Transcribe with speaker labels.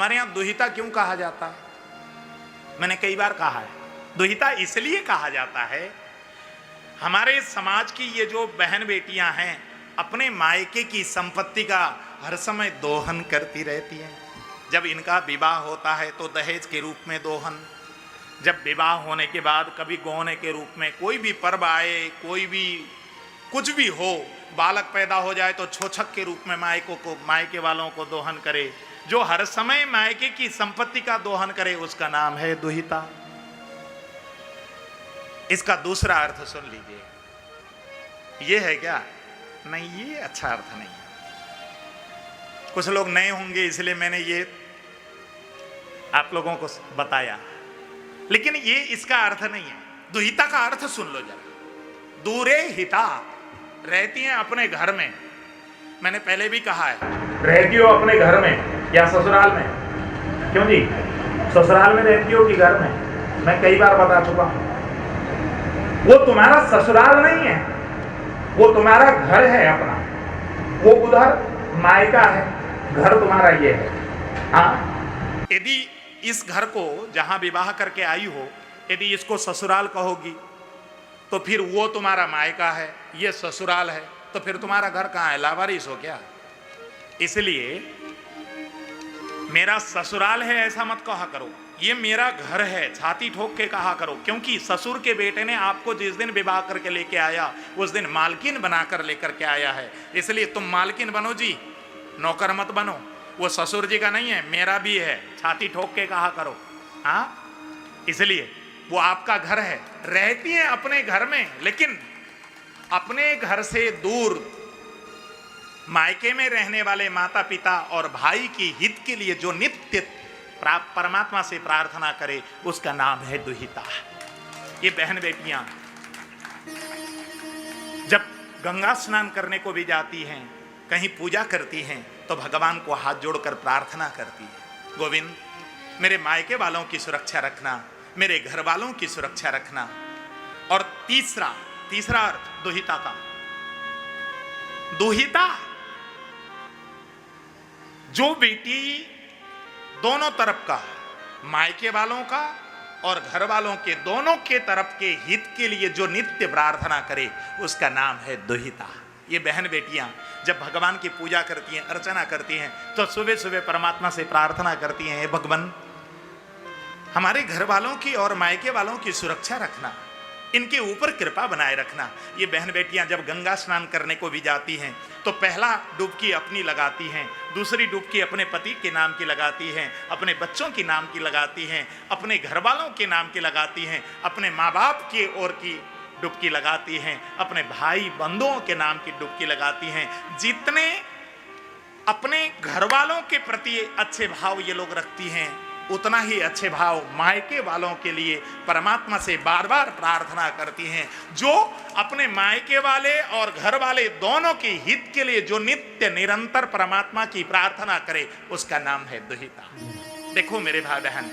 Speaker 1: हमारे यहाँ दुहिता क्यों कहा जाता है? मैंने कई बार कहा है, दुहिता इसलिए कहा जाता है, हमारे समाज की ये जो बहन बेटियां हैं अपने मायके की संपत्ति का हर समय दोहन करती रहती हैं। जब इनका विवाह होता है तो दहेज के रूप में दोहन, जब विवाह होने के बाद कभी गौने के रूप में, कोई भी पर्व आए, कोई भी कुछ भी हो, बालक पैदा हो जाए तो छोछक के रूप में मायके वालों को दोहन करे। जो हर समय मायके की संपत्ति का दोहन करे उसका नाम है दुहिता। इसका दूसरा अर्थ सुन लीजिए, ये है क्या? नहीं, ये अच्छा अर्थ नहीं है। कुछ लोग नए होंगे इसलिए मैंने ये आप लोगों को बताया, लेकिन ये इसका अर्थ नहीं है। दुहिता का अर्थ सुन लो जरा। दूरे हिता, रहती हैं अपने घर में। मैंने पहले भी कहा है, रहती हो अपने घर में या ससुराल में? क्यों जी, ससुराल में रहती हो कि घर में? मैं कई बार बता चुका हूं, वो तुम्हारा ससुराल नहीं है, वो तुम्हारा घर है अपना। वो उधर मायका है, घर तुम्हारा ये है। हाँ, यदि इस घर को जहां विवाह करके आई हो, यदि इसको ससुराल कहोगी तो फिर वो तुम्हारा मायका है, ये ससुराल है, तो फिर तुम्हारा घर कहाँ है? लावारिस हो क्या? इसलिए मेरा ससुराल है ऐसा मत कहा करो, ये मेरा घर है छाती ठोक के कहा करो। क्योंकि ससुर के बेटे ने आपको जिस दिन विवाह करके लेके आया उस दिन मालकिन बनाकर लेकर के आया है, इसलिए तुम मालकिन बनो जी, नौकर मत बनो। वो ससुर जी का नहीं है, मेरा भी है, छाती ठोक के कहा करो। हाँ, इसलिए वो आपका घर है। रहती हैं अपने घर में, लेकिन अपने घर से दूर मायके में रहने वाले माता पिता और भाई की हित के लिए जो नित्य परमात्मा से प्रार्थना करे उसका नाम है दुहिता। ये बहन बेटियां जब गंगा स्नान करने को भी जाती हैं, कहीं पूजा करती हैं, तो भगवान को हाथ जोड़कर प्रार्थना करती है, गोविंद मेरे मायके वालों की सुरक्षा रखना, मेरे घर वालों की सुरक्षा रखना। और तीसरा अर्थ दुहिता का, दुहिता जो बेटी दोनों तरफ का, मायके वालों का और घर वालों के, दोनों के तरफ के हित के लिए जो नित्य प्रार्थना करे उसका नाम है दुहिता। ये बहन बेटियां जब भगवान की पूजा करती हैं, अर्चना करती हैं, तो सुबह सुबह परमात्मा से प्रार्थना करती हैं, हे भगवान हमारे घर वालों की और मायके वालों की सुरक्षा रखना, इनके ऊपर कृपा बनाए रखना। ये बहन बेटियां जब गंगा स्नान करने को भी जाती हैं तो पहला डुबकी अपनी लगाती हैं, दूसरी डुबकी अपने पति के नाम की लगाती हैं, अपने बच्चों के नाम की लगाती हैं, अपने घर वालों के नाम की लगाती हैं, अपने माँ बाप की ओर की डुबकी लगाती हैं, अपने भाई बंधुओं के नाम की डुबकी लगाती हैं। जितने अपने घर वालों के प्रति अच्छे भाव ये लोग रखती हैं, उतना ही अच्छे भाव मायके वालों के लिए परमात्मा से बार बार प्रार्थना करती हैं। जो अपने मायके वाले और घर वाले दोनों के हित के लिए जो नित्य निरंतर परमात्मा की प्रार्थना करे उसका नाम है दुहिता। देखो मेरे भाई बहन,